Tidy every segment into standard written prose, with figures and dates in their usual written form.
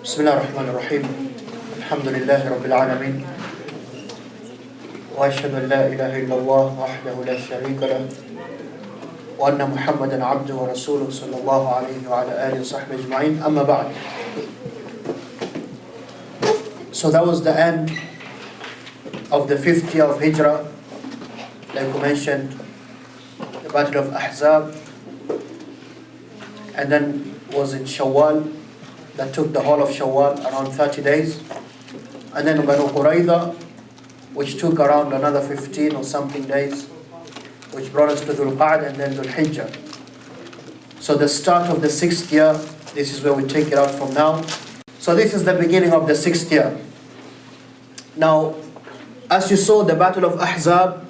بسم الله الرحمن الرحيم الحمد لله رب العالمين وأشهد أن لا إله إلا الله وحده لا شريك له وأن محمدا عبده ورسوله صلى الله عليه وعلى آله وصحبه أجمعين أما بعد. So that was the end of the 5th year of Hijrah. Like we mentioned, the Battle of Ahzab, and then was in Shawwal, that took the whole of Shawwal, around 30 days. And then Banu Qurayza, which took around another 15 or something days, which brought us to Dhul Qa'd and then Dhul Hijjah. So the start of the 6th year, this is where we take it out from now. So this is the beginning of the 6th year. Now, as you saw, the Battle of Ahzab,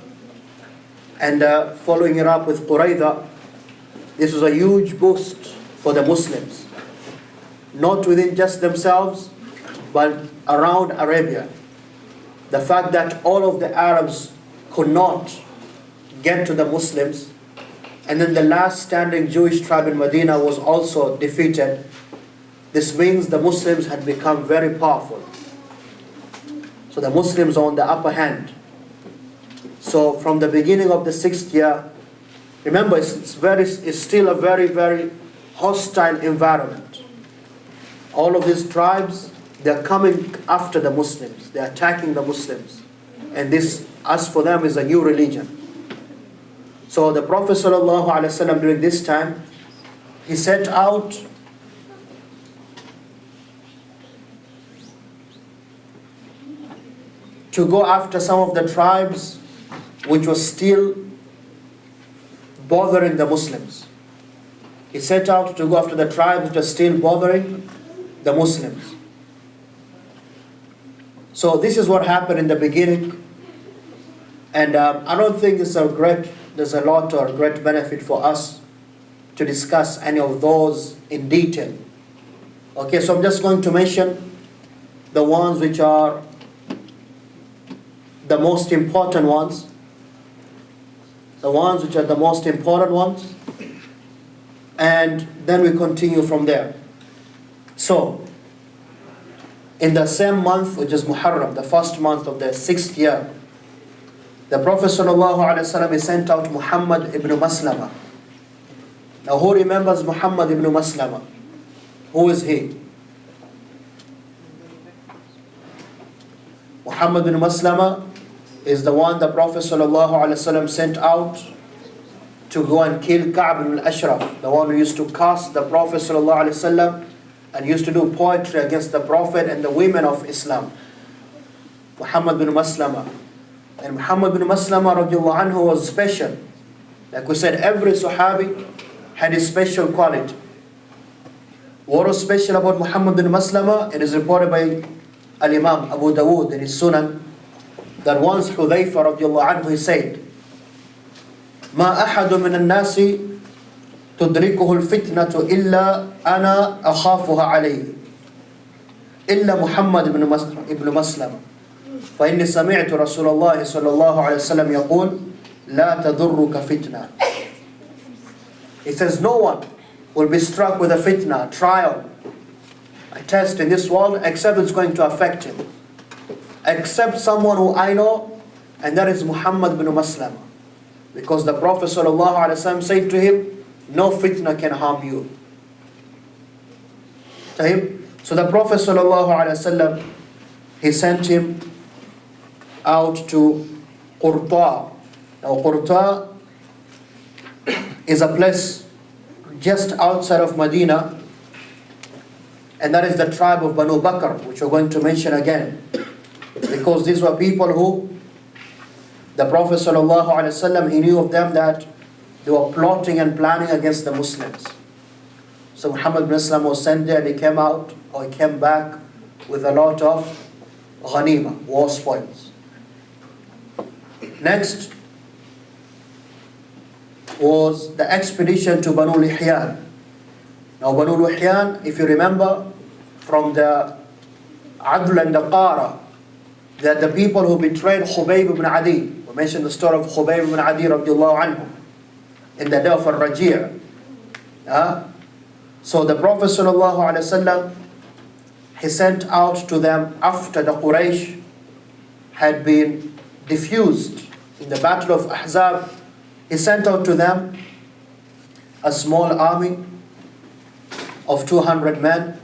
and following it up with Qurayza, this was a huge boost for the Muslims. Not within just themselves, but around Arabia. The fact that all of the Arabs could not get to the Muslims, and then the last standing Jewish tribe in Medina was also defeated. This means the Muslims had become very powerful. So the Muslims are on the upper hand. So from the beginning of the 6th year, remember it's still a very, very hostile environment. All of these tribes, they're coming after the Muslims. They're attacking the Muslims. And this, as for them, is a new religion. So the Prophet ﷺ during this time, he set out to go after some of the tribes which was still bothering the Muslims. He set out to go after the tribes which are still bothering the Muslims. So this is what happened in the beginning, and I don't think there's a lot or great benefit for us to discuss any of those in detail. Okay, so I'm just going to mention the ones which are the most important ones, and then we continue from there. So, in the same month, which is Muharram, the first month of the 6th year, the Prophet ﷺ sent out Muhammad ibn Maslama. Now, who remembers Muhammad ibn Maslama? Who is he? Muhammad ibn Maslama is the one the Prophet ﷺ sent out to go and kill Ka'b ibn al-Ashraf, the one who used to curse the Prophet ﷺ and used to do poetry against the Prophet and the women of Islam. Muhammad bin Maslama. And Muhammad bin Maslama radiallahu anhu was special. Like we said, every Sahabi had his special quality. What was special about Muhammad bin Maslama? It is reported by Al-Imam Abu Dawood in his Sunan that once Hudhayfa radiallahu anhu, he said, "Ma ahadu min al-nasi تدركه الفتنة إلا أنا أخافها عليه إلا محمد بن مسلم فإني سمعت رسول الله صلى الله عليه وسلم يقول لا تضرك فتنة." He says no one will be struck with a fitna, a trial, a test in this world except it's going to affect him, except someone who I know, and that is Muhammad bin Maslam, because the Prophet ﷺ said to him, no fitna can harm you. So the Prophet ﷺ, he sent him out to Qurta. Now Qurta is a place just outside of Medina, and that is the tribe of Banu Bakr, which we're going to mention again, because these were people who the Prophet ﷺ, he knew of them that they were plotting and planning against the Muslims. So Muhammad bin Islam was sent there, and he came back with a lot of ghanima, war spoils. Next was the expedition to Banu Lihyan. Now Banu Lihyan, if you remember from the Adl and the Qara, that the people who betrayed Khubayb ibn Adi, we mentioned the story of Khubayb ibn Adi radiallahu anhu, in the day of al-Rajia. So the Prophet ﷺ he sent out to them after the Quraysh had been diffused in the Battle of Ahzab. He sent out to them a small army of 200 men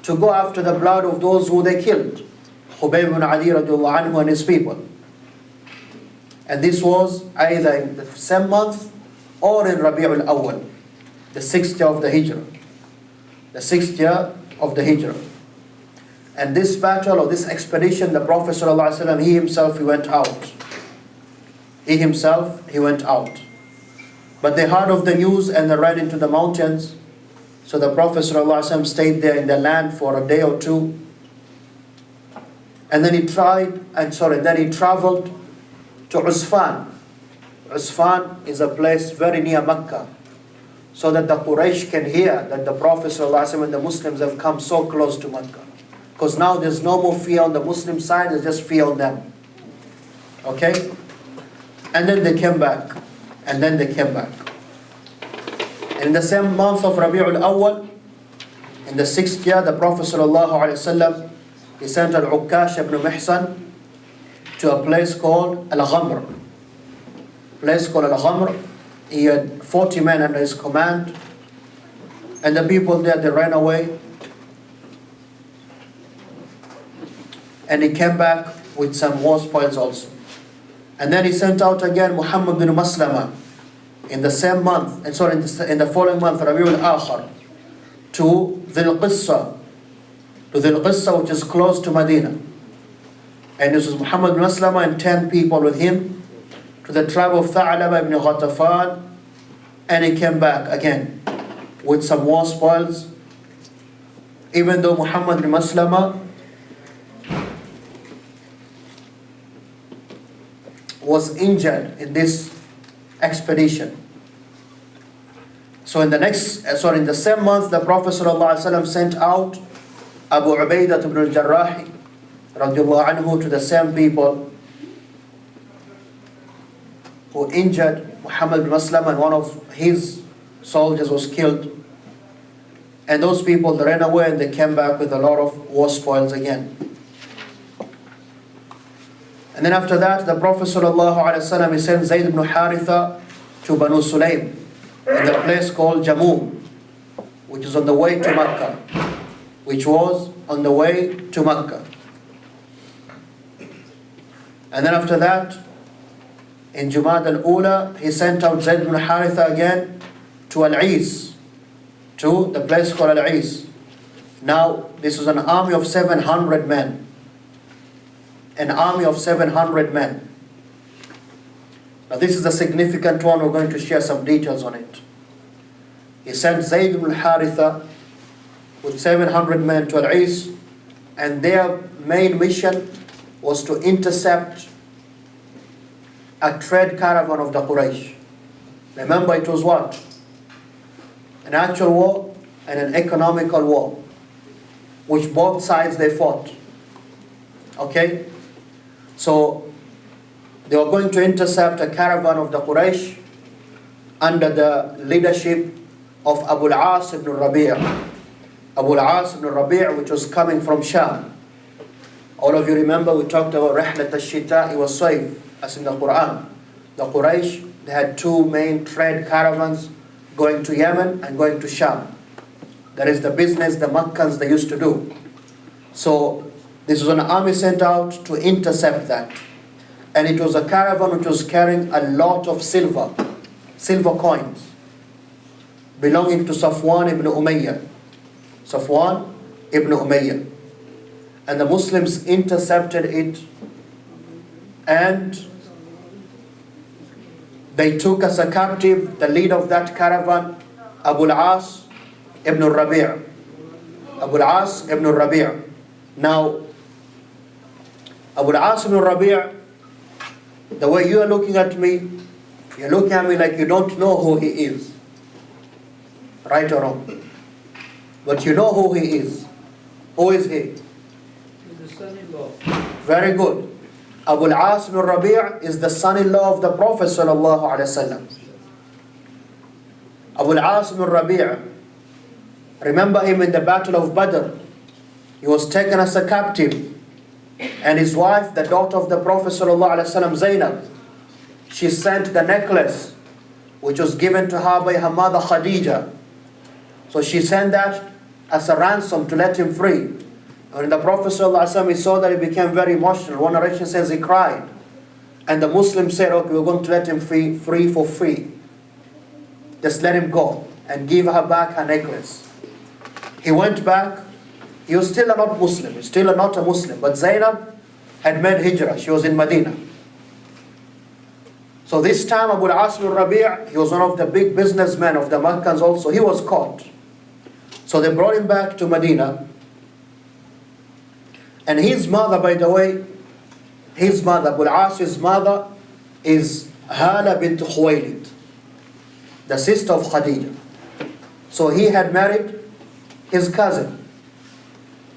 to go after the blood of those who they killed, Khubayb ibn Ali radiallahu anhu and his people. And this was either in the same month or in Rabi'ul Awwal, the 6th year of the Hijrah. The 6th year of the Hijrah. And this battle or this expedition, the Prophet ﷺ, he himself went out. He went out. But they heard of the news and they ran into the mountains. So the Prophet ﷺ stayed there in the land for a day or two. And then he traveled to Usfan. Usfan is a place very near Mecca, so that the Quraysh can hear that the Prophet ﷺ and the Muslims have come so close to Mecca. Because now there's no more fear on the Muslim side, there's just fear on them. Okay? And then they came back. And in the same month of Rabi'ul Awwal, in the 6th year, the Prophet ﷺ, he sent al-Ukkash ibn Mihsan to a place called Al-Ghamr. He had 40 men under his command, and the people there, they ran away. And he came back with some war spoils also. And then he sent out again Muhammad bin Maslama in the same month, in the following month, Rabi'ul Akhar, to Dhil Qissa, which is close to Medina. And this was Muhammad bin Maslama and 10 people with him to the tribe of Tha'laba ibn Ghatafan, and he came back again with some war spoils, even though Muhammad bin Maslama was injured in this expedition. So in the same month, the Prophet ﷺ sent out Abu Ubaidah ibn al-Jarrah radiallahu anhu to the same people who injured Muhammad bin Maslama, and one of his soldiers was killed. And those people, they ran away and they came back with a lot of war spoils again. And then after that, the Prophet ﷺ, he sent Zayd ibn Haritha to Banu Sulaym in a place called Jammu, which is on the way to Mecca. And then after that, in Jumad al-Ula, he sent out Zayd ibn Haritha again to Al-Is, to the place called Al-Is. Now, this was an army of 700 men. Now this is a significant one, we're going to share some details on it. He sent Zayd ibn Haritha with 700 men to Al-Is, and their main mission was to intercept a trade caravan of the Quraysh. Remember, it was what? An actual war and an economical war, which both sides they fought. Okay? So they were going to intercept a caravan of the Quraysh under the leadership of Abu al-As ibn Rabi'. Abu al-As ibn Rabi', which was coming from Sham. All of you remember we talked about Rihlat al-Shita'i was-Sayf, as in the Quran. The Quraysh, they had two main trade caravans going to Yemen and going to Sham. That is the business the Meccans they used to do. So this was an army sent out to intercept that. And it was a caravan which was carrying a lot of silver coins, belonging to Safwan ibn Umayyah. And the Muslims intercepted it, and they took as a captive the leader of that caravan, Abu al-As ibn Rabi'. Now, Abu al-As ibn Rabi', the way you are looking at me, you're looking at me like you don't know who he is. Right or wrong? But you know who he is. Who is he? He's the son-in-law. Very good. Abu al-As ibn Rabi' is the son-in-law of the Prophet sallallahu alaihi wasallam. Abu al-As ibn Rabi', remember him in the Battle of Badr. He was taken as a captive. And his wife, the daughter of the Prophet ﷺ, Zainab, she sent the necklace which was given to her by her mother Khadija. So she sent that as a ransom to let him free. When the Prophet ﷺ saw that, he became very emotional. One narration says he cried. And the Muslims said, okay, we're going to let him free for free. Just let him go and give her back her necklace. He went back. He was still not Muslim. He was still not a Muslim. But Zainab had made Hijrah. She was in Medina. So this time Abu al-As bin Rabi', he was one of the big businessmen of the Makkans also. He was caught. So they brought him back to Medina. And his mother, by the way, his mother, Abu al-As's mother, is Hala bint Khuwaylid, the sister of Khadija. So he had married his cousin.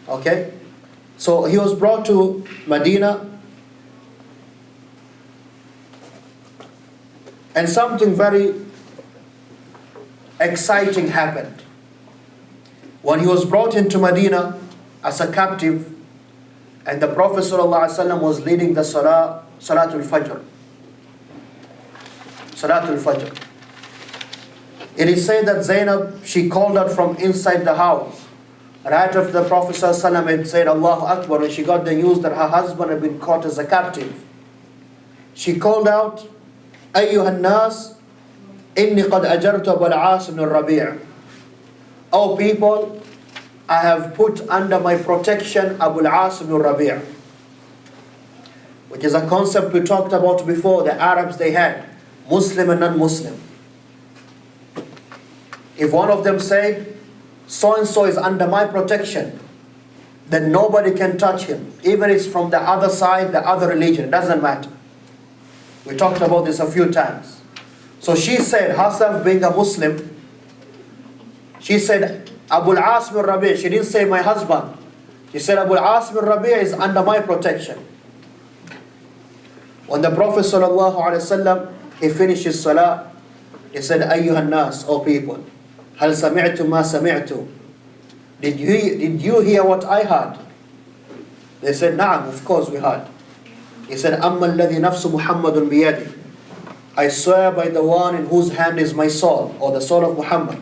Okay? So he was brought to Medina. And something very exciting happened. When he was brought into Medina as a captive, and the Prophet ﷺ was leading the Salatul Fajr. Salatul Fajr. It is said that Zainab, she called out from inside the house. Right after the Prophet ﷺ had said Allahu Akbar, and she got the news that her husband had been caught as a captive. She called out, أيها الناس إني قد أجرت أبا العاص بن الربيع. O people, I have put under my protection Abu al-As ibn Rabi', which is a concept we talked about before. The Arabs, they had Muslim and non-Muslim. If one of them said, so-and-so is under my protection, then nobody can touch him. Even if it's from the other side, the other religion, it doesn't matter. We talked about this a few times. So she said, herself being a Muslim, she said, Abu al-As bin Rabi', she didn't say my husband. She said, Abu al-As bin Rabi' is under my protection. When the Prophet ﷺ, he finished his salah, he said, أيها الناس, O people, هل سمعتم ما سمعتم? Did you hear what I heard? They said, نعم, of course we heard. He said, أما الذي نفس محمد بيده. I swear by the one in whose hand is my soul, or the soul of Muhammad.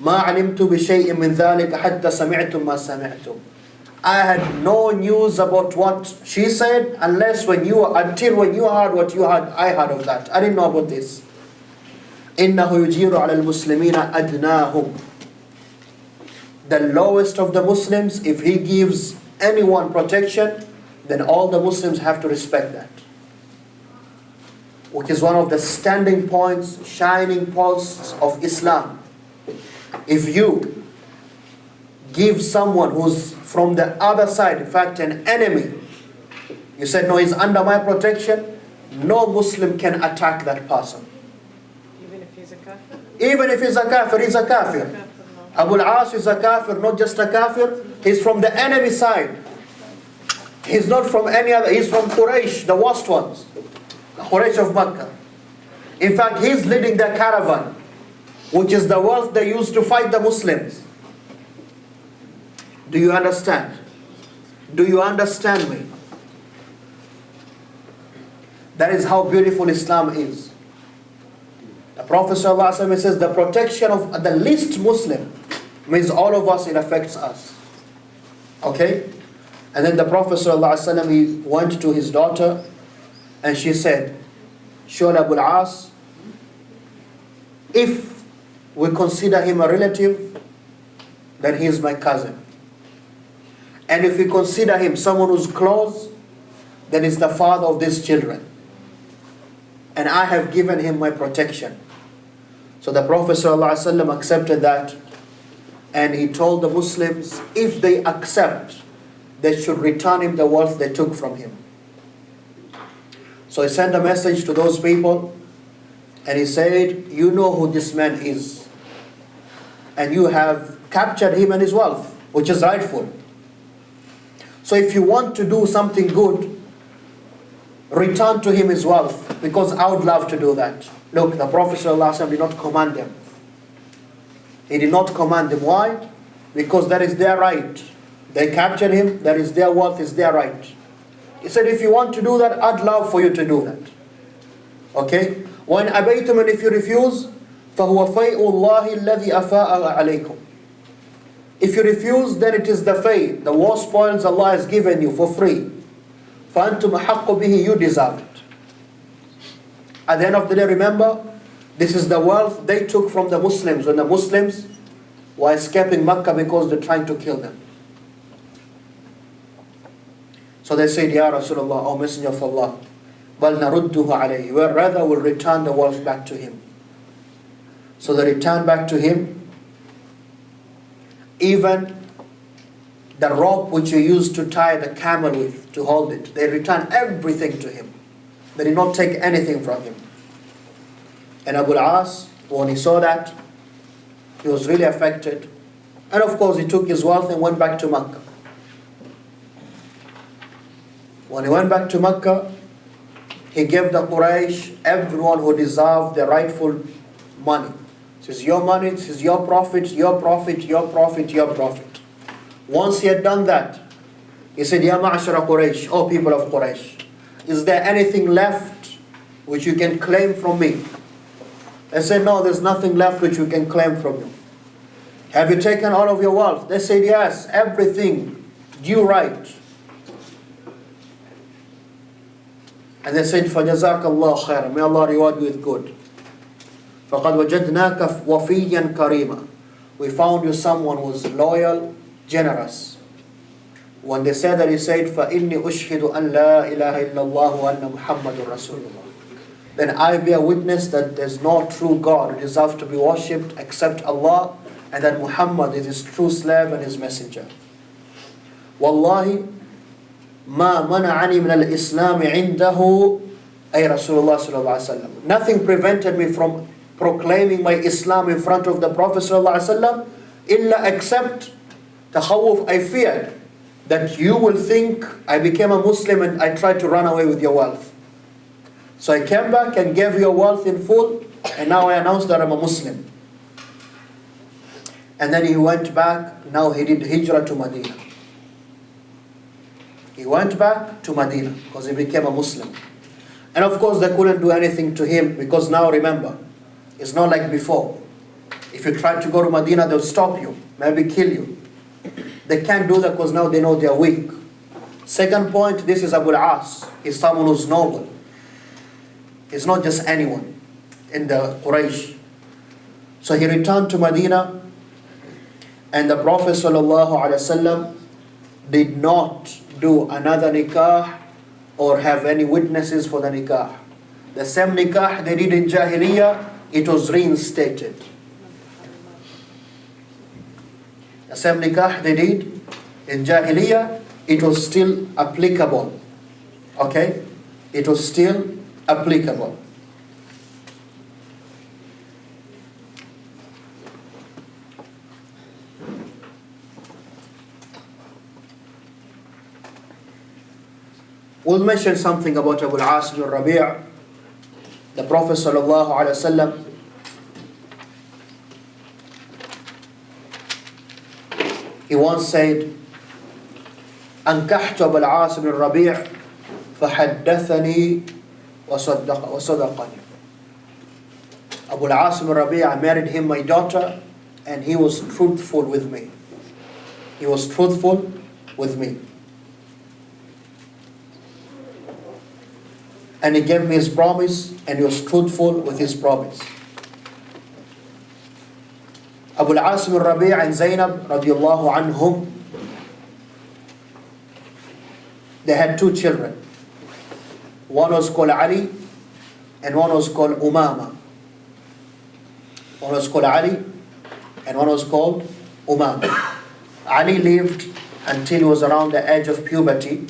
ما علمت بشيء من ذلك حتى سمعتم ما سمعتم. I had no news about what she said until when you heard what you heard, I heard of that. I didn't know about this. إنه يجير على المسلمين أدناهم. The lowest of the Muslims, if he gives anyone protection, then all the Muslims have to respect that. Which is one of the standing points, shining posts of Islam. If you give someone who's from the other side, in fact an enemy, you said, no, he's under my protection, no Muslim can attack that person. Even if he's a kafir? Even if he's a kafir, he's a kafir. Abu al-As is a kafir, not just a kafir, he's from the enemy side. He's not from any other, he's from Quraysh, the worst ones. The Quraysh of Makkah. In fact, he's leading the caravan, which is the wealth they used to fight the Muslims. Do you understand? Do you understand me? That is how beautiful Islam is. The Prophet ﷺ says the protection of the least Muslim means all of us, it affects us. Okay? And then the Prophet ﷺ, he went to his daughter and she said, Surely Abu al-As, if we consider him a relative, then he is my cousin. And if we consider him someone who's close, then he's the father of these children. And I have given him my protection. So the Prophet ﷺ accepted that, and he told the Muslims, if they accept, they should return him the wealth they took from him. So he sent a message to those people, and he said, you know who this man is, and you have captured him and his wealth, which is rightful. So if you want to do something good, return to him his wealth, because I would love to do that. Look, the Prophet ﷺ did not command them. He did not command them. Why? Because that is their right. They captured him, that is their wealth, is their right. He said, if you want to do that, I'd love for you to do that. Okay? وَإِنْ أَبَيْتُمْ, and if you refuse, فَهُوَ فَيْءُ اللَّهِ الَّذِي أَفَاءَ عَلَيْكُمْ. If you refuse, then it is the fay, the war spoils Allah has given you for free. فَأَنْتُمْ أَحَقُّ بِهِ, you deserve it. At the end of the day, remember, this is the wealth they took from the Muslims when the Muslims were escaping Mecca because they're trying to kill them. So they said, Ya Rasulullah, O Messenger of Allah, بَلْ نَرُدُّهُ عَلَيْهِ, we rather will return the wealth back to him. So they returned back to him. Even the rope which you used to tie the camel with, to hold it, they returned everything to him. They did not take anything from him. And Abu al-As, when he saw that, he was really affected. And of course he took his wealth and went back to Mecca. When he went back to Mecca, he gave the Quraysh, everyone who deserved the rightful money. This is your money, this is your profit, your profit, your profit, your profit. Once he had done that, he said, Ya ma'ashara Quraysh, O people of Quraysh, is there anything left which you can claim from me? They said, no, there's nothing left which you can claim from you. Have you taken all of your wealth? They said, yes, everything, due right. And they said, فَجَزَاكَ اللَّهُ خَيْرًا, may Allah reward you with good. فَقَدْ وَجَدْنَاكَ وَفِيًّا كَرِيمًا, we found you someone who was loyal, generous. When they said that, he said, فَإِنِّي أُشْهِدُ أَنْ لَا إِلَهَ إِلَّا اللَّهُ وَأَنَّ مُحَمَّدٌ رَسُولُ اللَّهِ, then I bear witness that there's no true God who deserves to be worshipped except Allah, and that Muhammad is his true slave and his messenger. Wallahi, ma mana'ani min al-Islam indahu, ay Rasulullah sallallahu alaihi wasallam. Nothing prevented me from proclaiming my Islam in front of the Prophet sallallahu alaihi wasallam, illa except takhawuf, I feared that you will think I became a Muslim and I tried to run away with your wealth. So I came back and gave your wealth in full, and now I announced that I'm a Muslim. And then he went back, now he did Hijrah to Medina. He went back to Medina because he became a Muslim. And of course they couldn't do anything to him, because now remember, it's not like before. If you try to go to Medina, they'll stop you, maybe kill you. They can't do that because now they know they're weak. Second point, this is Abu al-As. He's someone who's noble. He's not just anyone in the Quraysh. So he returned to Medina, and the Prophet ﷺ did not do another nikah or have any witnesses for the nikah. The same nikah they did in Jahiliyyah, it was reinstated. The same nikah they did in Jahiliyyah, it was still applicable. Okay? It was still applicable. We'll mention something about Abu al-As bin Rabi'. The Prophet sallallahu alaihi wasallam, he once said, أنكحت أبو العاص بن الربيع فحدثني وصدقني. Abu al-As bin Rabi', I married him my daughter, and he was truthful with me. He was truthful with me. And he gave me his promise, and he was truthful with his promise. Abu al-As bin Rabi' and Zainab radiallahu anhum, they had two children. One was called Ali, and one was called Umama. One was called Ali, and one was called Umama. Ali lived until he was around the age of puberty,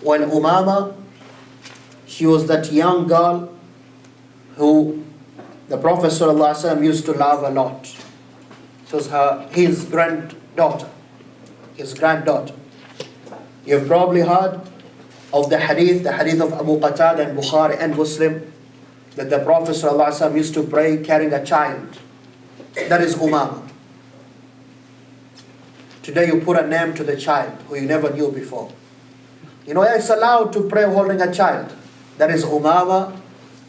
while Umama, she was that young girl who the Prophet ﷺ used to love a lot. It was his granddaughter. His granddaughter. You've probably heard of the hadith of Abu Qatada and Bukhari and Muslim, that the Prophet ﷺ used to pray carrying a child. That is Umama. Today you put a name to the child who you never knew before. You know, it's allowed to pray holding a child. That is Umama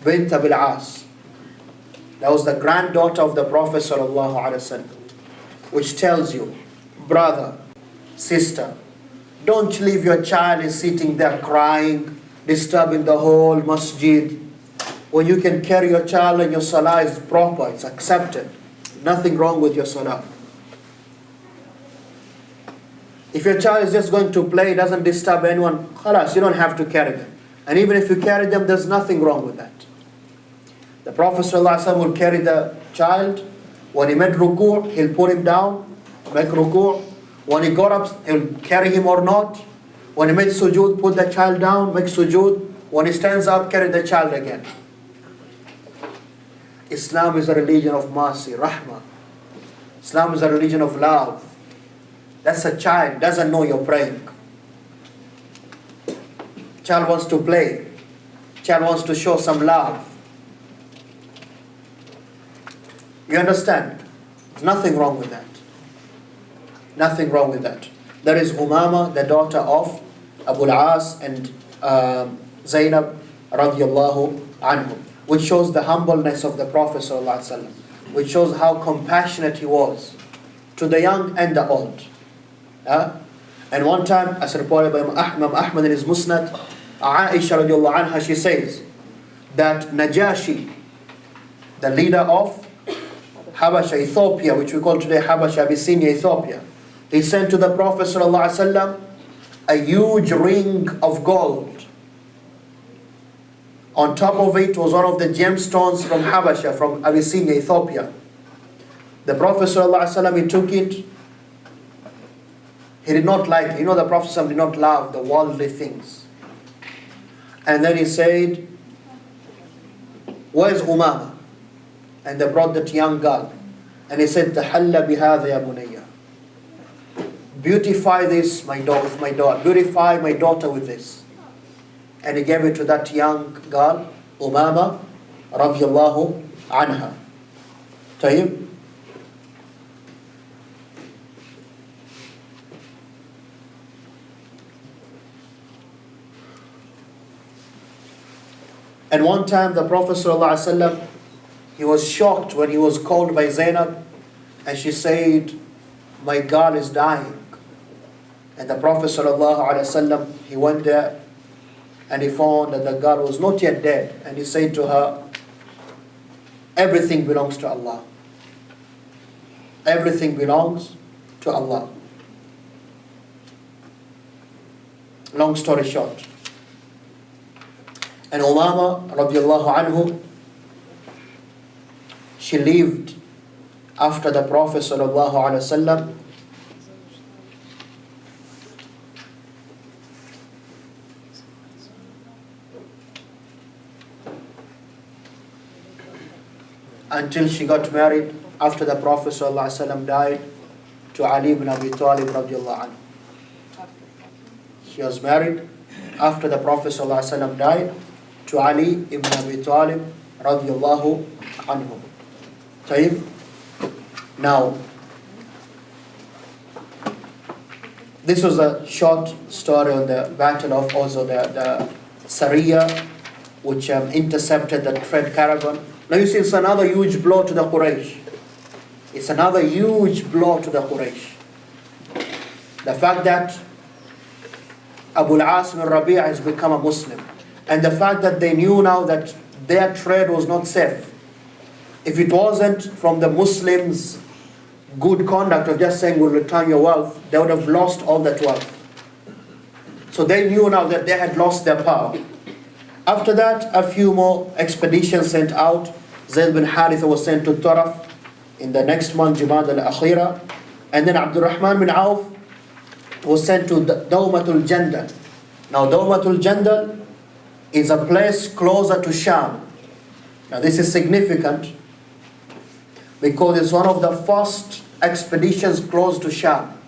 bint Abil As. That was the granddaughter of the Prophet ﷺ, which tells you, brother, sister, don't leave your child is sitting there crying, disturbing the whole masjid. When you can carry your child and your salah is proper, it's accepted. Nothing wrong with your salah. If your child is just going to play, doesn't disturb anyone, khalas, you don't have to carry them. And even if you carry them, there's nothing wrong with that. The Prophet ﷺ will carry the child. When he made ruku', he'll put him down, make ruku'. When he got up, he'll carry him or not. When he made sujood, put the child down, make sujood. When he stands up, carry the child again. Islam is a religion of mercy, rahmah. Islam is a religion of love. That's a child, doesn't know you're praying. Child wants to play. Child wants to show some love. You understand? There's nothing wrong with that. Nothing wrong with that. There is Umama, the daughter of Abu al-As and Zainab radiallahu anhum, which shows the humbleness of the Prophet ﷺ, which shows how compassionate he was to the young and the old. And one time, as reported by Imam Ahmad in his Musnad, Aisha radiallahu anha, she says that Najashi, the leader of Habasha, Ethiopia, which we call today Habasha, Abyssinia, Ethiopia, he sent to the Prophet ﷺ a huge ring of gold. On top of it was one of the gemstones from Habasha, from Abyssinia, Ethiopia. The Prophet ﷺ, he took it. He did not like it. You know, the Prophet ﷺ did not love the worldly things. And then he said, where's Umama? And they brought that young girl. And he said, Tahalla bihadha ya bunayya. Beautify this, my daughter. Beautify my daughter with this. And he gave it to that young girl, Umama radiallahu anha. Tayyib. And one time the Prophet ﷺ, he was shocked when he was called by Zainab, and she said, my girl is dying. And the Prophet ﷺ, he went there and he found that the girl was not yet dead. And he said to her, everything belongs to Allah. Everything belongs to Allah. Long story short. And Umama radiallahu anhu, she lived after the Prophet sallallahu alaihi wasallam until she got married after the Prophet sallallahu alaihi wasallam died to Ali ibn Abi Talib radiallahu anhu. She was married after the Prophet sallallahu alaihi wasallam died to Ali ibn Abi Talib radiallahu anhu. Tayyib. Now, this was a short story on the battle of also the Seerah, which intercepted the trade caravan. Now you see, it's another huge blow to the Quraysh. It's another huge blow to the Quraysh. The fact that Abu al-As bin Rabi'a has become a Muslim, and the fact that they knew now that their trade was not safe. If it wasn't from the Muslims' good conduct of just saying we'll return your wealth, they would have lost all that wealth. So they knew now that they had lost their power. After that, a few more expeditions sent out. Zayd bin Haritha was sent to Taraf in the next month, Jumad al-Akhira. And then Abdurrahman bin Auf was sent to Dawmatul Jandal. Now Dawmatul Jandal is a place closer to Sham. Now this is significant because it's one of the first expeditions close to Sham.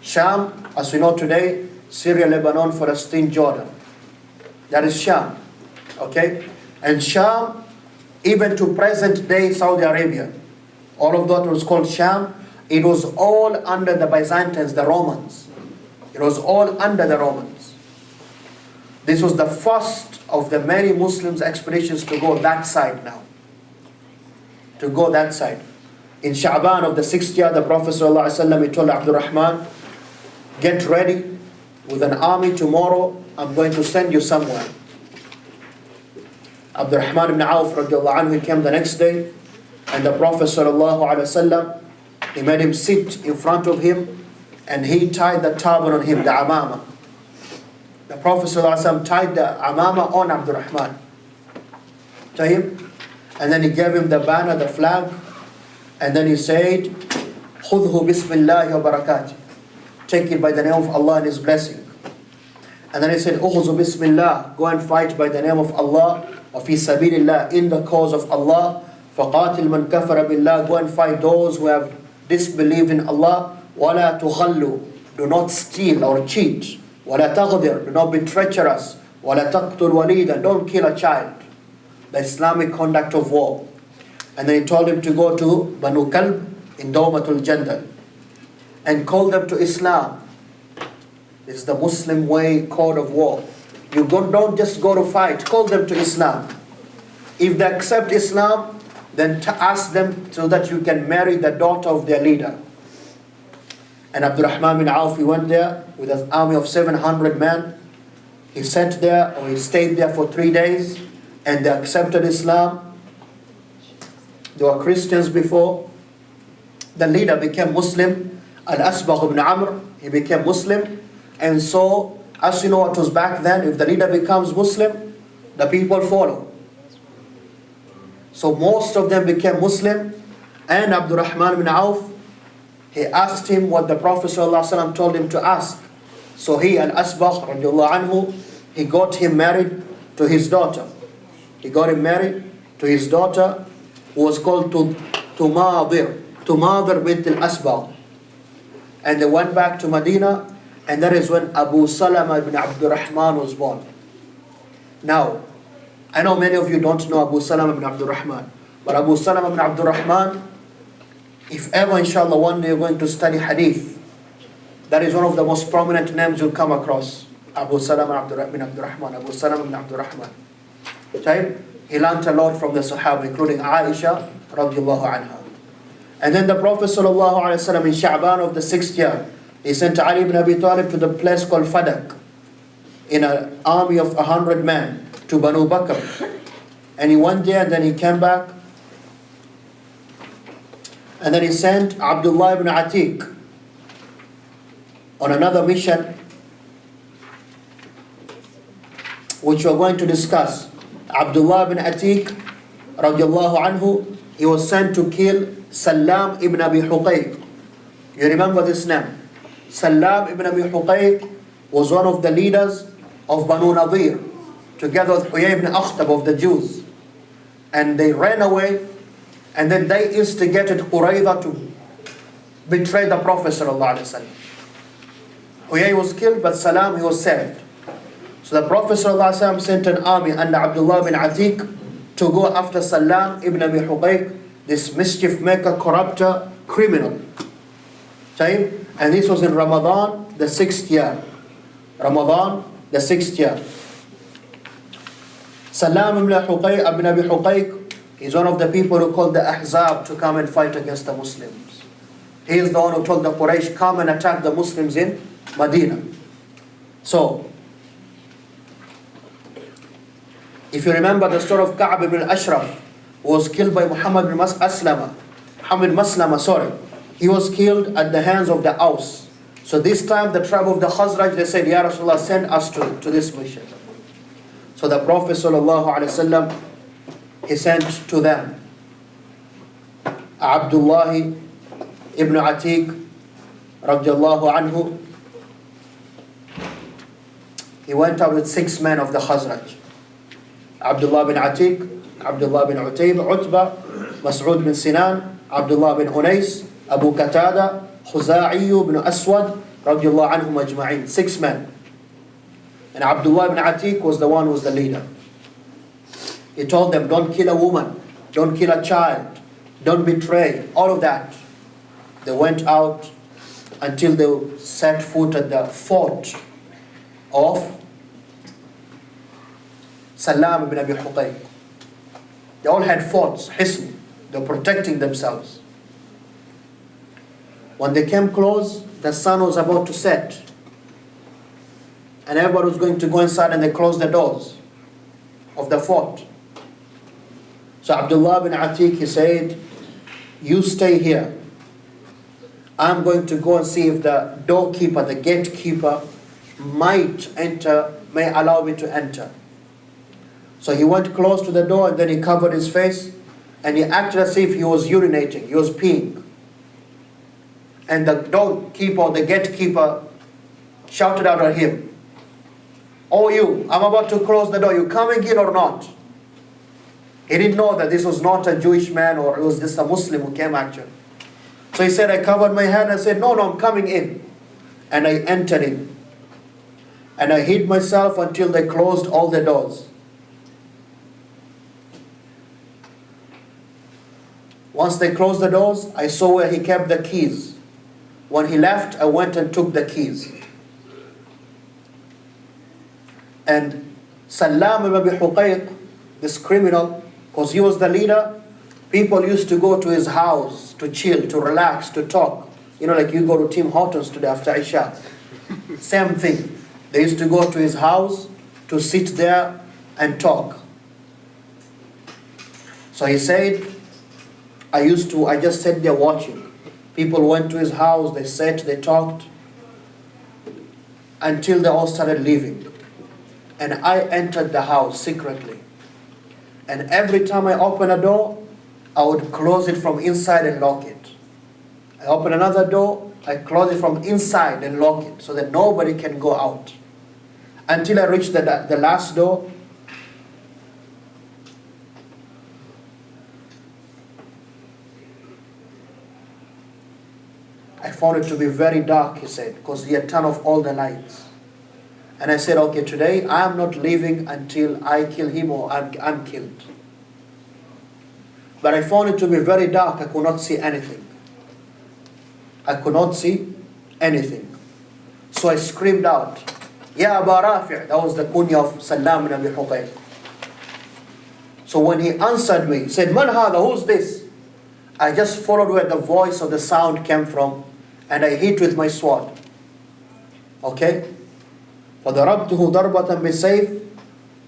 Sham, as we know today, Syria, Lebanon, Palestine, Jordan. That is Sham. Okay? And Sham, even to present day Saudi Arabia, all of that was called Sham. It was all under the Byzantines, the Romans. It was all under the Romans. This was the first of the many Muslims expeditions to go that side now. To go that side. In Sha'ban of the 6th year, the Prophet ﷺ, he told Abdurrahman, get ready with an army tomorrow. I'm going to send you somewhere. Abdurrahman ibn Auf radiallahu anhu, he came the next day, and the Prophet ﷺ, he made him sit in front of him, and he tied the turban on him, the amama. The Prophet ﷺ tied the amama on Abdurrahman to him, and then he gave him the banner, the flag, and then he said, خُذْهُ بِسْمِ اللَّهِ وَبَرَكَاتِهِ. Take it by the name of Allah and His blessing. And then he said, أُخْذُ بِسْمِ اللَّهِ. Go and fight by the name of Allah, وَفِي سَبِيلِ اللَّهِ, in the cause of Allah. فَقَاتِلْ مَنْ كَفَرَ بِاللَّهِ. Go and fight those who have disbelieved in Allah. وَلَا تُخَلُّوا. Do not steal or cheat. وَلَا تَغْدِرْ. Do not be treacherous. وَلَا تَقْتُلْ وَلِيدًا. Don't kill a child. The Islamic conduct of war. And then he told him to go to Banu Kalb in Dawmatul Jandal and call them to Islam. This is the Muslim way, code of war. You don't just go to fight, call them to Islam. If they accept Islam, then ask them so that you can marry the daughter of their leader. And Abdurrahman bin Auf, he went there with an army of 700 men. He sat there, or he stayed there for 3 days, and they accepted Islam. They were Christians before. The leader became Muslim. Al-Asbagh ibn Amr, he became Muslim. And so, as you know what was back then, if the leader becomes Muslim, the people follow. So most of them became Muslim. And Abdurrahman bin Auf, he asked him what the Prophet ﷺ told him to ask. So he, Al-Asbagh radiallahu anhu, he got him married to his daughter. He got him married to his daughter, who was called Tumadir bint al-Asbagh. And they went back to Medina, and that is when Abu Salama ibn Abdurrahman was born. Now, I know many of you don't know Abu Salama ibn Abdurrahman, but Abu Salama ibn Abdurrahman, if ever inshallah one day you're going to study hadith, that is one of the most prominent names you'll come across. Abu Salama ibn Abdurrahman, Abu Salama ibn Abdurrahman. Okay? He learned a lot from the Sahaba, including Aisha radiallahu anha. And then the Prophet sallallahu alaihi wasallam in Sha'ban of the 6th year, he sent Ali ibn Abi Talib to the place called Fadak in an army of 100 men to Banu Bakr. And he went there, and then he came back. And then he sent Abdullah ibn Atiq on another mission, which we're going to discuss. Abdullah ibn Atiq radiallahu anhu, he was sent to kill Salam ibn Abi Huqayq. You remember this name? Salam ibn Abi Huqayq was one of the leaders of Banu Nadir, together with Huyay ibn Akhtab of the Jews. And they ran away, and then they instigated Qurayza to betray the Prophet sallallahu alaihi wasallam. Huyay was killed, but Salam, he was saved. So the Prophet ﷺ sent an army under Abdullah bin Atiq to go after Salam ibn Abi Huqayq, this mischief maker, corrupter, criminal. Okay? And this was in Ramadan, the 6th year. Ramadan, the 6th year. Salam ibn Abi Huqayq is one of the people who called the Ahzab to come and fight against the Muslims. He is the one who told the Quraysh, come and attack the Muslims in Medina. So, if you remember the story of Ka'b ibn al-Ashraf, who was killed by Muhammad Maslama, he was killed at the hands of the Aus. So this time the tribe of the Khazraj, they said, Ya Rasulullah, send us to this mission. So the Prophet ﷺ, he sent to them Abdullah ibn Atiq radiallahu anhu. He went out with 6 men of the Khazraj. Abdullah bin Atiq, Abdullah bin Utbah, Mas'ud bin Sinan, Abdullah bin Unais, Abu Qatada, Khuza'i bin Aswad, radiallahu anhum ajma'in. 6 men. And Abdullah bin Atiq was the one who was the leader. He told them, don't kill a woman, don't kill a child, don't betray, all of that. They went out until they set foot at the fort of Salam ibn Abi Huqayq. They all had forts, hisn. They were protecting themselves. When they came close, the sun was about to set. And everybody was going to go inside, and they closed the doors of the fort. So Abdullah bin Atiq, he said, you stay here. I'm going to go and see if the doorkeeper, the gatekeeper, might allow me to enter. So he went close to the door, and then he covered his face, and he acted as if he was urinating, he was peeing. And the doorkeeper, the gatekeeper, shouted out at him, "Oh you, I'm about to close the door, you coming in or not?" He didn't know that this was not a Jewish man, or it was just a Muslim who came actually. So he said, I covered my head and said, no, I'm coming in. And I entered in. And I hid myself until they closed all the doors. Once they closed the doors, I saw where he kept the keys. When he left, I went and took the keys. And Salam ibn Abi Huqayq, this criminal, because he was the leader, people used to go to his house to chill, to relax, to talk. You know, like you go to Tim Hortons today after Isha. Same thing. They used to go to his house to sit there and talk. So he said, I just sat there watching. People went to his house, they sat, they talked, until they all started leaving. And I entered the house secretly. And every time I open a door, I would close it from inside and lock it. I open another door, I close it from inside and lock it so that nobody can go out. Until I reached the last door. I found it to be very dark, he said, because he had turned off all the lights. And I said, okay, today I am not leaving until I kill him or I'm killed. But I found it to be very dark. I could not see anything. I could not see anything. So I screamed out, Ya Aba Rafi'. That was the kunya of Salam ibn Abi Huqayq. So when he answered me, he said, Man hada, who's this? I just followed where the voice of the sound came from, and I hit with my sword. Okay? فَضَرَبْتُهُ ضَرْبَةً بِسَيْفٍ.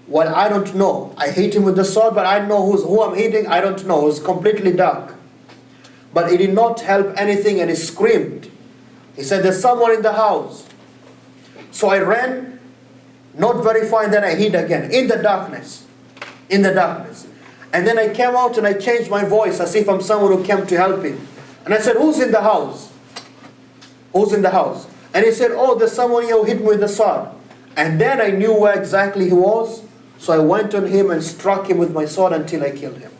Well, I don't know. I hit him with the sword, but I don't know who I'm hitting. I don't know. It was completely dark. But it did not help anything, and he screamed. He said, there's someone in the house. So I ran, not very far, and then I hid again, in the darkness. In the darkness. And then I came out and I changed my voice as if I'm someone who came to help him. And I said, who's in the house? Who's in the house? And he said, oh, there's someone here who hit me with the sword. And then I knew where exactly he was. So I went on him and struck him with my sword until I killed him.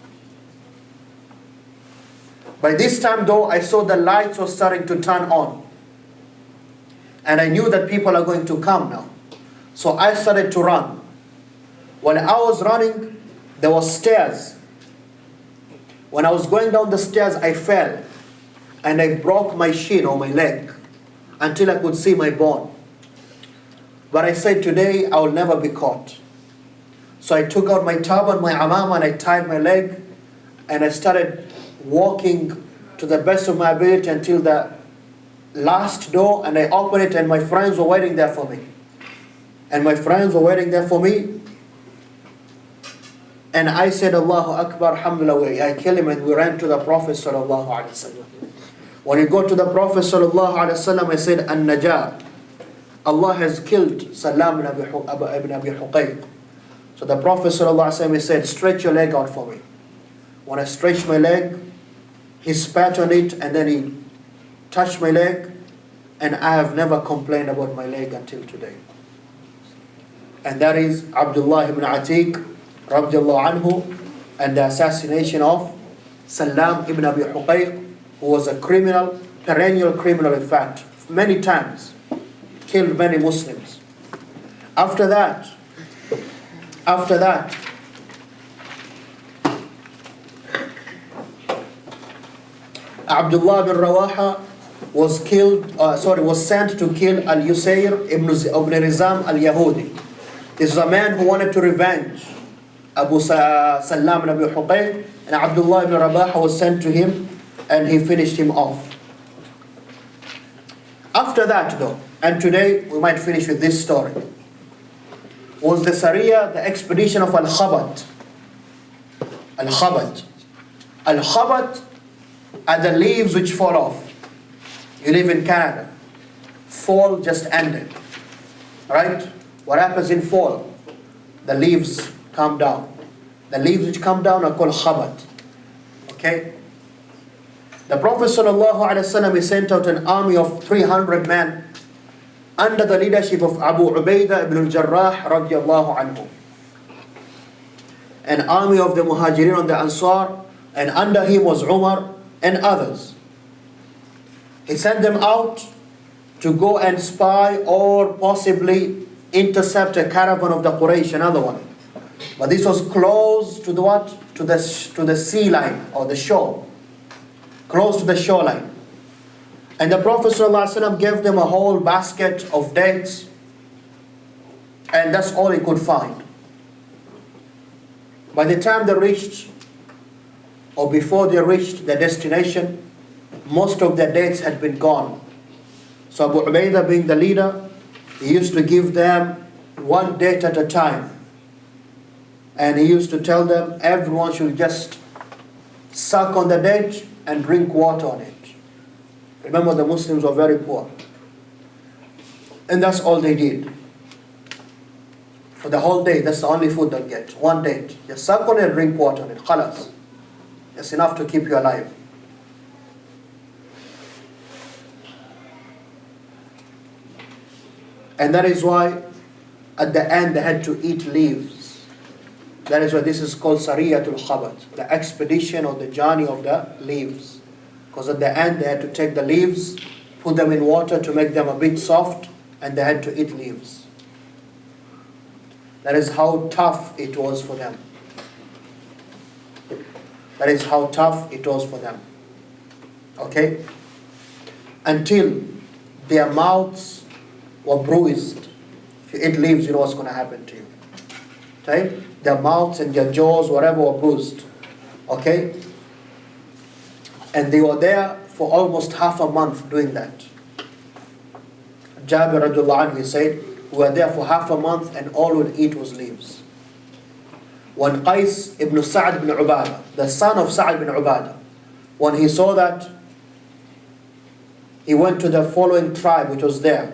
By this time though, I saw the lights were starting to turn on. And I knew that people are going to come now. So I started to run. When I was running, there were stairs. When I was going down the stairs, I fell. And I broke my shin or my leg until I could see my bone. But I said, today I will never be caught. So I took out my turban, my amama, and I tied my leg. And I started walking to the best of my ability until the last door. And I opened it, and my friends were waiting there for me. And my friends were waiting there for me. And I said, Allahu Akbar, alhamdulillah, I killed him, and we ran to the Prophet sallallahu alaihi wasallam. When we got to the Prophet sallallahu alaihi wasallam, I said, An-Najah, Allah has killed Salam ibn Abi Huqayq. So the Prophet sallallahu alaihi wasallam said, stretch your leg out for me. When I stretched my leg, he spat on it, and then he touched my leg, and I have never complained about my leg until today. And that is Abdullah ibn Atiq radiallahu anhu, and the assassination of Salam ibn Abi Huqayq, who was a criminal, perennial criminal in fact, many times, killed many Muslims. After that, Abdullah bin Rawaha was sent to kill Al-Yusayr ibn Rizam al-Yahudi. This is a man who wanted to revenge Abu Salam ibn Abi Huqayq, and Abdullah ibn Rabah was sent to him and he finished him off. After that though, and today we might finish with this story, was the Sariyah, the expedition of Al-Khabat. Al-Khabat. Al-Khabat are the leaves which fall off. You live in Canada. Fall just ended. Right? What happens in fall? The leaves come down. The leaves which come down are called Khabat. Okay? The Prophet ﷺ, he sent out an army of 300 men under the leadership of Abu Ubaidah ibn al-Jarrah radiallahu anhu. An army of the Muhajirin and the Ansar, and under him was Umar and others. He sent them out to go and spy or possibly intercept a caravan of the Quraysh, another one. But this was close to the what? To the sea line or the shore. Close to the shoreline. And the Prophet ﷺ gave them a whole basket of dates, and that's all he could find. By the time they reached, or before they reached their destination, most of their dates had been gone. So Abu Ubaidah, being the leader, he used to give them one date at a time. And he used to tell them everyone should just suck on the date and drink water on it. Remember, the Muslims were very poor. And that's all they did. For the whole day, that's the only food they'll get. One date. Just suck on it and drink water on it. Khalas. It's enough to keep you alive. And that is why at the end they had to eat leaves. That is why this is called Sariyatul Khabat, the expedition or the journey of the leaves. Because at the end they had to take the leaves, put them in water to make them a bit soft, and they had to eat leaves. That is how tough it was for them. That is how tough it was for them. Okay? Until their mouths were bruised. If you eat leaves, you know what's going to happen to you. Okay? Their mouths and their jaws, whatever, were bruised. Okay? And they were there for almost half a month doing that. Jabir radiallahu anhu, he said, we were there for half a month and all we would eat was leaves. When Qais ibn Sa'd ibn Ubadah, the son of Sa'd ibn Ubadah, when he saw that, he went to the following tribe which was there.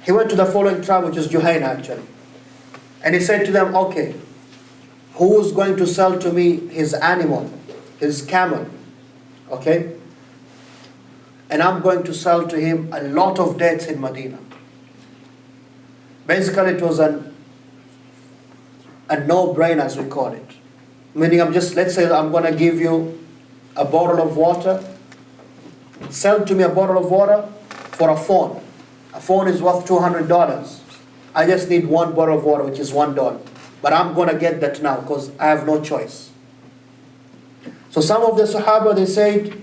He went to the following tribe which is Juhayna actually. And he said to them, okay, who is going to sell to me his animal, his camel? Okay? And I'm going to sell to him a lot of dates in Medina. Basically it was a no-brainer, as we call it. Meaning let's say I'm going to give you a bottle of water. Sell to me a bottle of water for a phone. A phone is worth $200. I just need one bottle of water, which is $1. But I'm going to get that now because I have no choice. So some of the Sahaba, they said,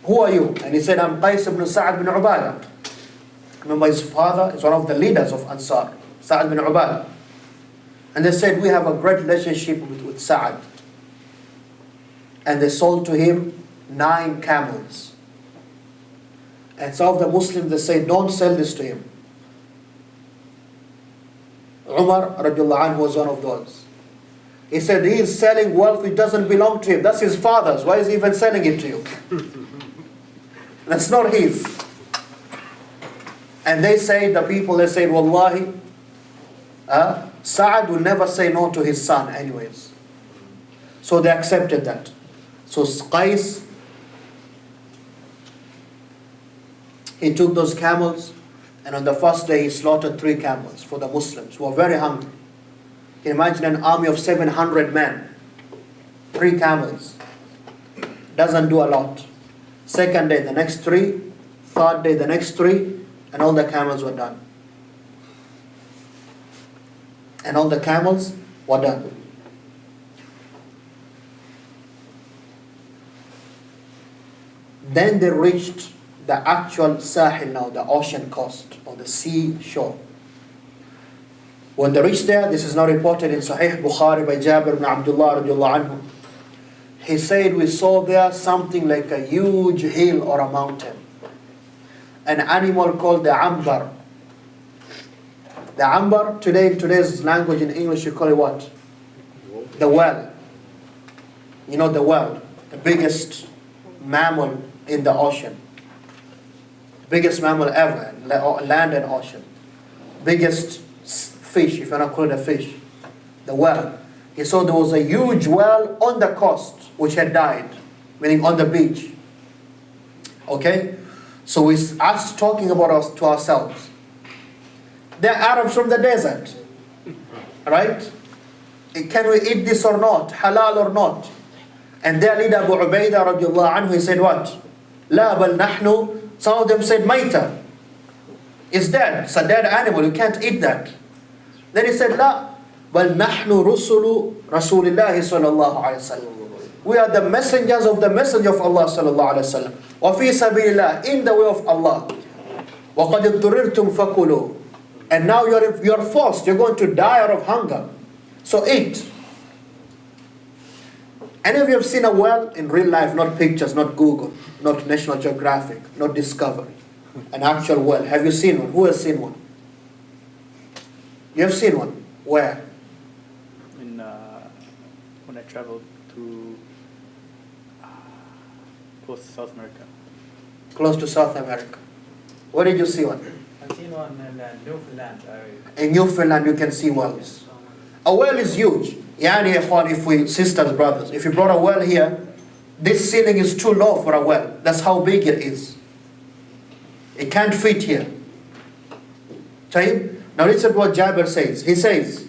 who are you? And he said, I'm Qais ibn Sa'd ibn Ubadah. Remember, his father is one of the leaders of Ansar, Sa'd ibn Ubadah. And they said, we have a great relationship with Sa'd. And they sold to him 9 camels. And some of the Muslims, they say, don't sell this to him. Umar radiallahu anhu was one of those. He said, he is selling wealth which doesn't belong to him. That's his father's. Why is he even selling it to you? That's not his. And they say, the people, they say, Wallahi, Sa'ad will never say no to his son anyways. So they accepted that. So Qais, he took those camels, and on the first day he slaughtered 3 camels for the Muslims who were very hungry. You can imagine an army of 700 men, 3 camels. Doesn't do a lot. Second day, the next 3. Third day, the next 3. And all the camels were done. and all the camels were done. Then they reached the actual Sahil now, the ocean coast or the sea shore. When they reached there, this is now reported in Sahih Bukhari by Jabir ibn Abdullah radiallahu anhu. He said, we saw there something like a huge hill or a mountain. An animal called the ambar. The ambar, today in today's language, in English, you call it what? The whale. You know the whale, the biggest mammal in the ocean. Biggest mammal ever, land and ocean. Biggest fish, if you want to call it a fish. The whale. He saw there was a huge whale on the coast which had died, meaning on the beach. Okay? So we asked, talking about us to ourselves. They're Arabs from the desert. Right? Can we eat this or not? Halal or not? And their leader Abu Ubaidah radiallahu anhu, he said what? La bal nahnu. Some of them said maita. It's dead. It's a dead animal. You can't eat that. Then he said la bal nahnu rusulu rasulillahi sallallahu alayhi wa sallam. We are the messengers of the messenger of Allah sallallahu alayhi wa sallam. Wa fi sabilillah, in the way of Allah. Wa qad iddurirtum fakulu. And now you're forced. You're going to die out of hunger. So eat. Any of you have seen a whale in real life, not pictures, not Google, not National Geographic, not Discovery? An actual whale. Have you seen one? Who has seen one? You have seen one? Where? When I traveled to close to South America. Close to South America. Where did you see one? I've seen one in Newfoundland area. In Newfoundland you can see whales. A whale is huge. Yani if we, sisters, brothers, if you brought a whale here, this ceiling is too low for a whale. That's how big it is. It can't fit here. طيب? Now listen to what Jabir says. He says,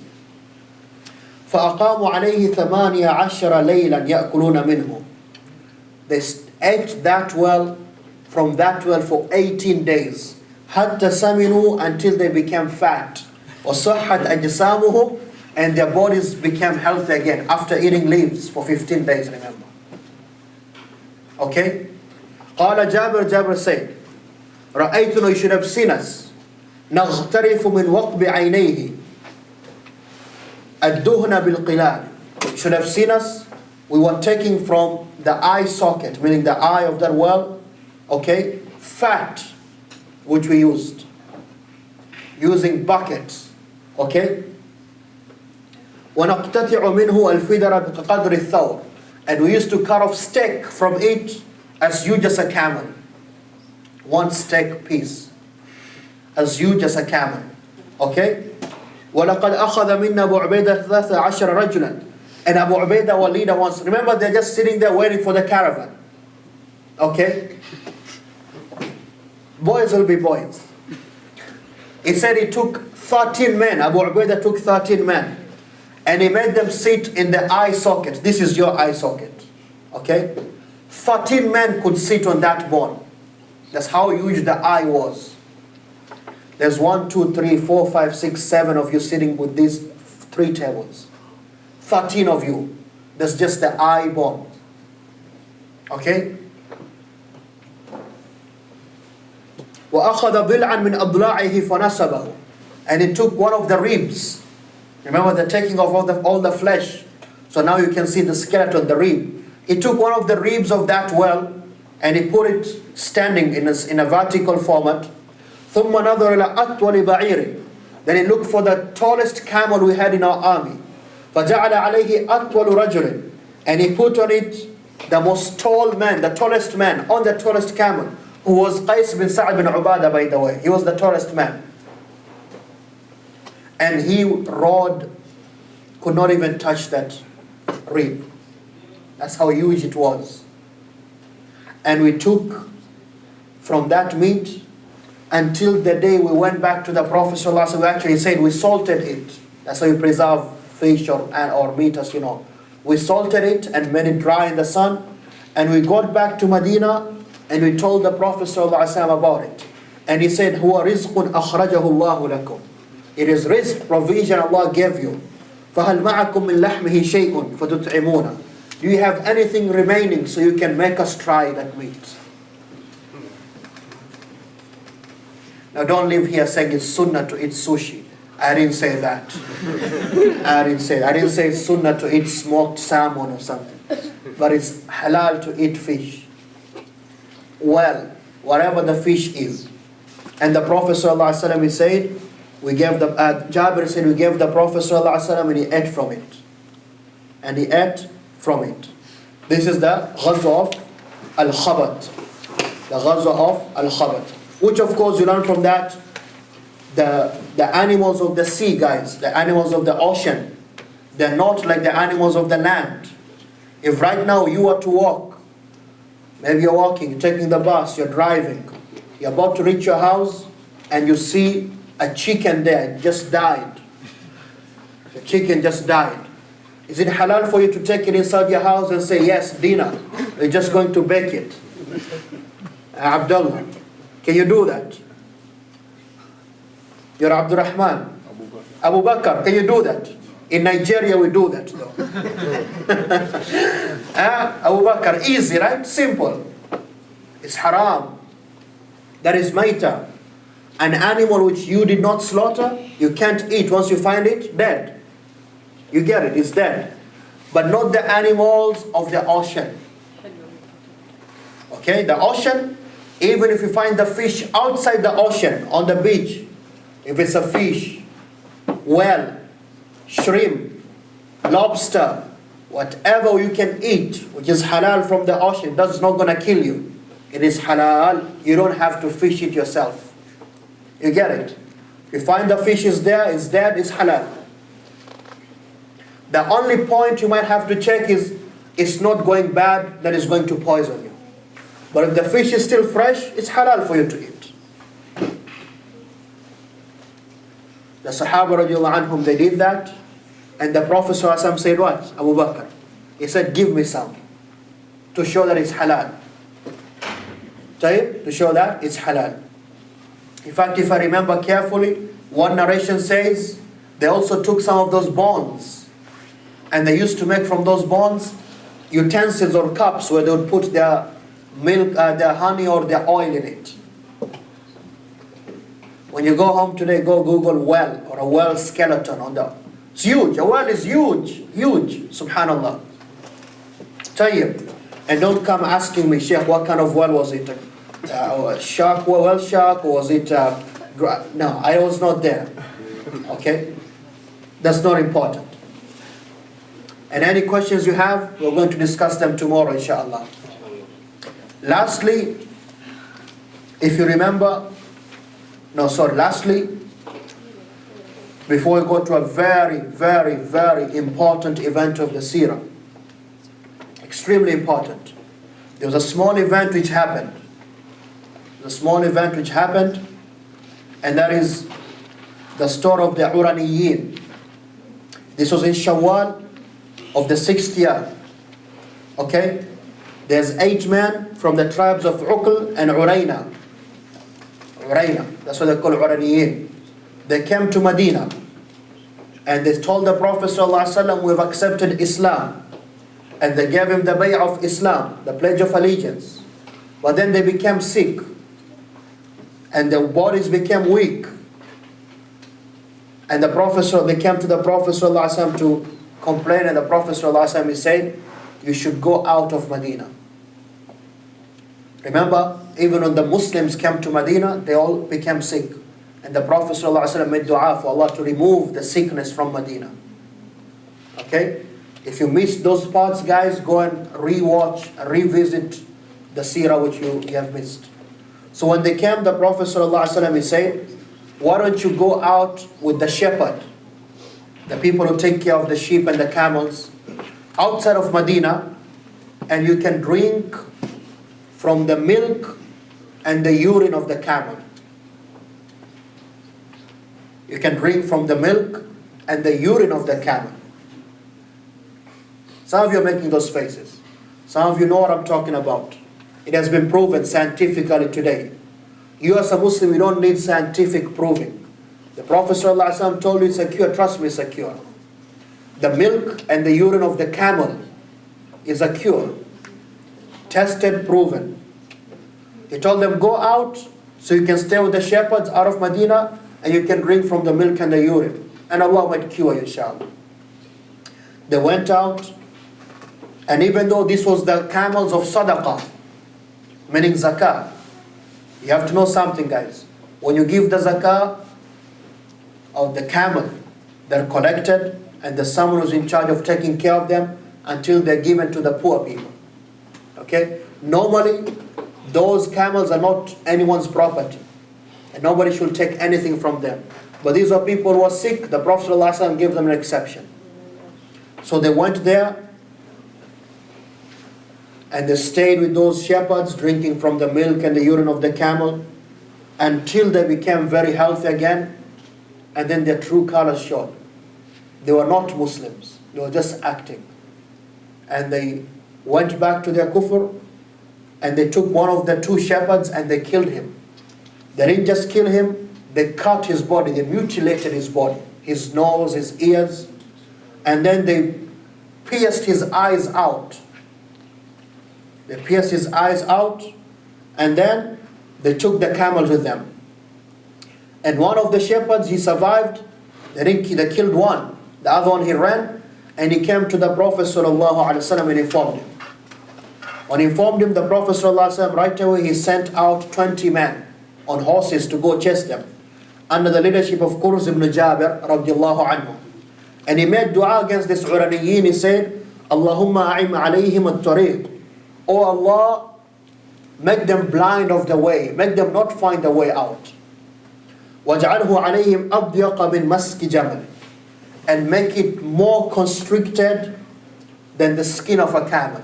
فَأَقَامُوا عَلَيْهِ ثَمَانِيَ عَشَرَ لَيْلًا يَأْكُلُونَ مِنْهُ. They ate that well, from that well for 18 days. حَتَّى سَمِنُوا, until they became fat. وَصَحَّتْ أَجْسَامُهُمْ, and their bodies became healthy again after eating leaves for 15 days, remember. Okay? قال Jabir said, رأيتنا, you should have seen us. نغترف من وقب عينيه الدهن بالقلال. You should have seen us. We were taking from the eye socket, meaning the eye of that well, okay, fat, which we used, using buckets, okay. وَنَقْتَتِعُ مِنْهُ الْفِدَرَ بِقَدْرِ الثَّوْرِ. And we used to cut off steak from it as huge as a camel. One steak piece, as huge as a camel. Okay? وَلَقَدْ أَخَذَ مِنَّا أَبُو عُبَيْدَةَ 13 رَجُلًا. And Abu Ubaidah, our leader, once, remember they're just sitting there waiting for the caravan. Okay? Boys will be boys. He said he took 13 men. Abu Ubaidah took 13 men. And he made them sit in the eye socket. This is your eye socket. Okay? 13 men could sit on that bone. That's how huge the eye was. There's 1, 2, 3, 4, 5, 6, 7 of you sitting with these 3 tables. 13 of you. That's just the eye bone. Okay? وَأَخَذَ بِلْعًا مِنْ أَضْلَاعِهِ فَنَسَبَهُ. And he took one of the ribs. Remember the taking of all the flesh. So now you can see the skeleton, the rib. He took one of the ribs of that well and he put it standing in a vertical format. ثُمَّ نَظَرَ إِلَىٰ أَطْوَلِ بَعِيرٍ. Then he looked for the tallest camel we had in our army. فَجَعَلَ عَلَيْهِ أَطْوَلُ رَجُلٍ. And he put on it the most tall man, the tallest man, on the tallest camel, who was Qais bin Sa'd bin Ubadah, by the way. He was the tallest man. And he rod could not even touch that rib. That's how huge it was. And we took from that meat until the day we went back to the Prophet ﷺ. We actually said we salted it. That's how you preserve fish or meat, as you know. We salted it and made it dry in the sun. And we got back to Medina and we told the Prophet ﷺ about it. And he said, هُوَ رِزْقٌ أَخْرَجَهُ اللَّهُ لَكُمْ. It is rizq, provision Allah gave you. فَهَلْ مَعَكُمْ مِنْ لَحْمِهِ شَيْءٌ فَتُطْعِمُونَ. Do you have anything remaining so you can make us try that meat? Now don't leave here saying it's sunnah to eat sushi. I didn't say that. I didn't say it's sunnah to eat smoked salmon or something. But it's halal to eat fish. Well, whatever the fish is. And the Prophet ﷺ said, Jabir said, we gave the Prophet ﷺ and he ate from it. And he ate from it. This is the Ghazwa of Al-Khabat. The Ghazwa of Al-Khabat. Which of course you learn from that, the animals of the sea, guys, the animals of the ocean, they're not like the animals of the land. If right now you are to walk, maybe you're walking, you're taking the bus, you're driving, you're about to reach your house, and you see a chicken there, it just died. The chicken just died. Is it halal for you to take it inside your house and say, yes, dinner, we're just going to bake it? Abdullah, can you do that? You're Abdul Rahman. Abu Bakr, can you do that? In Nigeria we do that though. Abu Bakr, easy, right? Simple. It's haram. That is maita. An animal which you did not slaughter, you can't eat. Once you find it, dead. You get it, it's dead. But not the animals of the ocean. Okay, the ocean, even if you find the fish outside the ocean, on the beach, if it's a fish, whale, shrimp, lobster, whatever you can eat, which is halal from the ocean, that's not going to kill you. It is halal, you don't have to fish it yourself. You get it? You find the fish is there, it's dead, it's halal. The only point you might have to check is, it's not going bad, that is going to poison you. But if the fish is still fresh, it's halal for you to eat. The Sahaba radiallahu anhum, they did that. And the Prophet ﷺ said what? Abu Bakr. He said, give me some. To show that it's halal. To show that it's halal. In fact, if I remember carefully, one narration says, they also took some of those bones. And they used to make from those bones utensils or cups where they would put their milk, their honey or their oil in it. When you go home today, go Google well or a well skeleton on the... It's huge. A well is huge. Huge. Subhanallah. Tayyib. And don't come asking me, Sheikh, what kind of well was it? Shark, well shark, or was it... no, I was not there. Okay? That's not important. And any questions you have, we're going to discuss them tomorrow, inshallah. Lastly, if you remember... Lastly, before we go to a very, very, very important event of the Seerah, extremely important. There was a small event which happened. And that is the story of the Uraniyin. This was in Shawwal of the 6th year. Okay? There's 8 men from the tribes of Uql and Urayna. That's what they call Uraniyin. They came to Medina and they told the Prophet ﷺ, we've accepted Islam. And they gave him the bay'ah of Islam, the pledge of allegiance. But then they became sick and their bodies became weak. And they came to the Prophet ﷺ to complain, and the Prophet ﷺ said, you should go out of Medina. Remember, even when the Muslims came to Medina, they all became sick. And the Prophet ﷺ made dua for Allah to remove the sickness from Medina. Okay? If you missed those parts, guys, go and re-watch, revisit the Seerah which you have missed. So when they came, the Prophet ﷺ, he said, why don't you go out with the shepherd, the people who take care of the sheep and the camels, outside of Medina, and you can drink from the milk and the urine of the camel. You can drink from the milk and the urine of the camel. Some of you are making those faces. Some of you know what I'm talking about. It has been proven scientifically today. You as a Muslim, you don't need scientific proving. The Prophet ﷺ told you it's secure, trust me, it's secure. The milk and the urine of the camel is a cure. Tested, proven. He told them, go out so you can stay with the shepherds out of Medina and you can drink from the milk and the urine. And Allah might cure you, inshallah. They went out, and even though this was the camels of sadaqah, meaning zakah, you have to know something, guys. When you give the zakah of the camel, they're collected and there's someone who's in charge of taking care of them until they're given to the poor people. Okay? Normally, those camels are not anyone's property, and nobody should take anything from them. But these are people who are sick. The Prophet ﷺ gave them an exception. So they went there and they stayed with those shepherds, drinking from the milk and the urine of the camel until they became very healthy again, and then their true colors showed. They were not Muslims. They were just acting. And they went back to their kufr, and they took one of the two shepherds and they killed him. They didn't just kill him, they cut his body, they mutilated his body, his nose, his ears, and then they pierced his eyes out. They pierced his eyes out, and then they took the camels with them. And one of the shepherds, he survived. They killed one. The other one, he ran, and he came to the Prophet ﷺ and informed him. When he informed him, the Prophet ﷺ, right away he sent out 20 men on horses to go chase them, under the leadership of Qurz ibn Jabir radiallahu anhu. And he made dua against this Uraniyin. He said, Allahumma a'im alayhim at-tariq. Oh Allah, make them blind of the way, make them not find the way out. وَاجْعَلْهُ عَلَيْهِمْ أَضْيَقَ مِنْ مَسْكِ جَمَلٍ. And make it more constricted than the skin of a camel.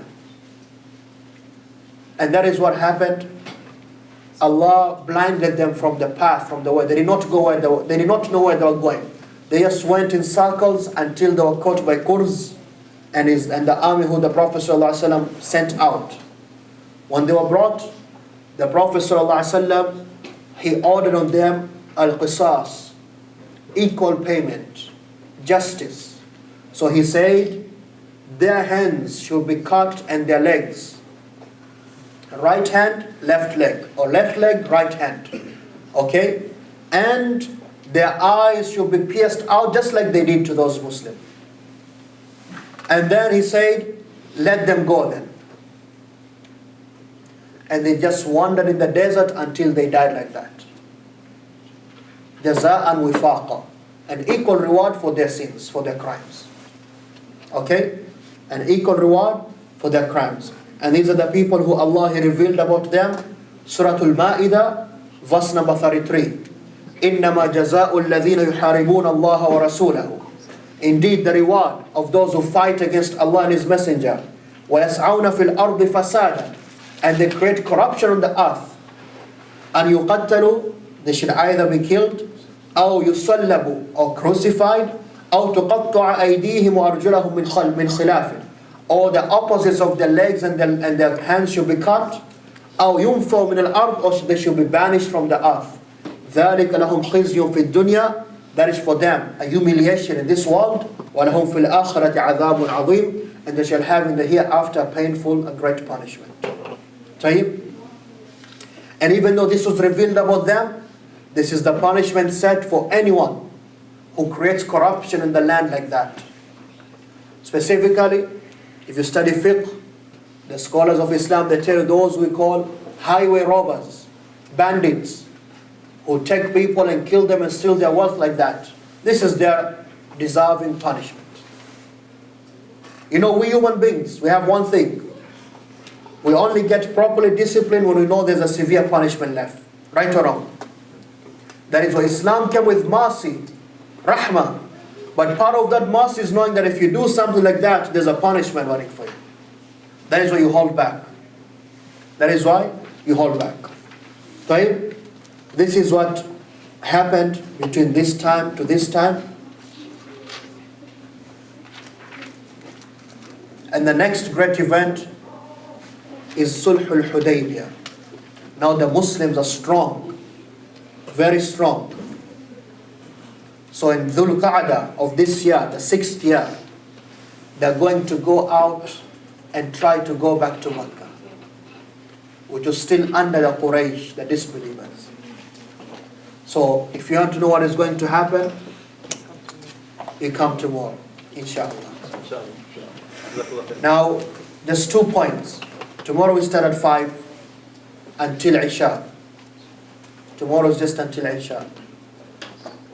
And that is what happened. Allah blinded them from the path, from the way. They did not go where they did not know where they were going. They just went in circles until they were caught by Qurz and the army who the Prophet ﷺ sent out. When they were brought, the Prophet ﷺ, he ordered on them al-qisas, equal payment, justice. So he said, their hands should be cut and their legs. Right hand, left leg, or left leg, right hand. Okay? And their eyes should be pierced out just like they did to those Muslims. And then he said, let them go then. And they just wandered in the desert until they died like that. Jaza'an wifaqa. An equal reward for their sins, for their crimes. Okay? An equal reward for their crimes. And these are the people who Allah revealed about them. Surah Al-Ma'idah, verse number 33. إِنَّمَا جَزَاءُ الَّذِينَ يُحَارِبُونَ اللَّهَ وَرَسُولَهُ. Indeed, the reward of those who fight against Allah and His Messenger. وَيَسْعَوْنَ فِي الْأَرْضِ فَسَادًا. And they create corruption on the earth. أَنْ يُقَتَّلُوا. They should either be killed, أو يُصَلَّبُوا, or crucified, أو تُقَطَّعَ أَيْدِيهِمْ وَأَرْجُلَهُم مِّنْ خِلَافٍ. Or the opposites of their legs and their hands should be cut. أو ينفوا من الأرض, or they should be banished from the earth. ذلك لهم خزي في الدنيا. That is for them a humiliation in this world. وَلَهُمْ فِي الْآخِرَةِ عَذَابٌ عَظِيمٌ. And they shall have in the hereafter painful and great punishment. طيب. And even though this was revealed about them, this is the punishment set for anyone who creates corruption in the land like that. Specifically, if you study fiqh, the scholars of Islam, they tell you those we call highway robbers, bandits, who take people and kill them and steal their wealth like that. This is their deserving punishment. You know, we human beings, we have one thing. We only get properly disciplined when we know there's a severe punishment left. Right or wrong? That is why Islam came with mercy, Rahmah. But part of that mercy is knowing that if you do something like that, there's a punishment waiting for you. That is why you hold back. That is why you hold back. طيب? This is what happened between this time to this time. And the next great event is Sulh al-Hudaybiyah. Now the Muslims are strong, very strong. So in Dhul Qa'dah of this year, the 6th year, they're going to go out and try to go back to Makkah, which was still under the Quraysh, the disbelievers. So if you want to know what is going to happen, you come tomorrow, inshallah. Now, there's 2 points. Tomorrow we start at 5 until Isha. Tomorrow is just until Isha.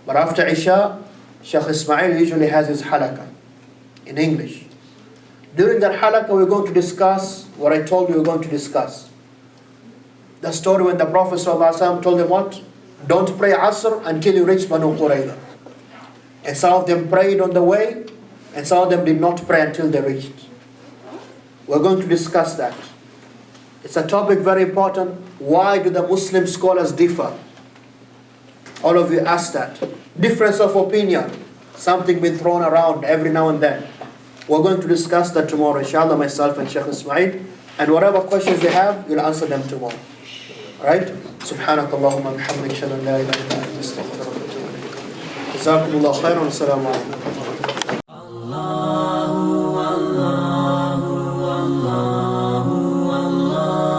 But after Isha, Shaykh Ismail usually has his halaqah in English. During that halaqah, we're going to discuss what I told you we're going to discuss. The story when the Prophet ﷺ told them what? Don't pray Asr until you reach Banu Qurayza. And some of them prayed on the way, and some of them did not pray until they reached. We're going to discuss that. It's a topic very important. Why do the Muslim scholars differ? All of you ask that. Difference of opinion. Something been thrown around every now and then. We're going to discuss that tomorrow, inshallah, myself and Shaykh Ismail. And whatever questions they have, we'll answer them tomorrow. Alright? سبحانك اللهم وبحمدك اشهد ان لا اله الا انت استغفرك واتوب اليك. جزاكم الله خيرا والسلام عليكم.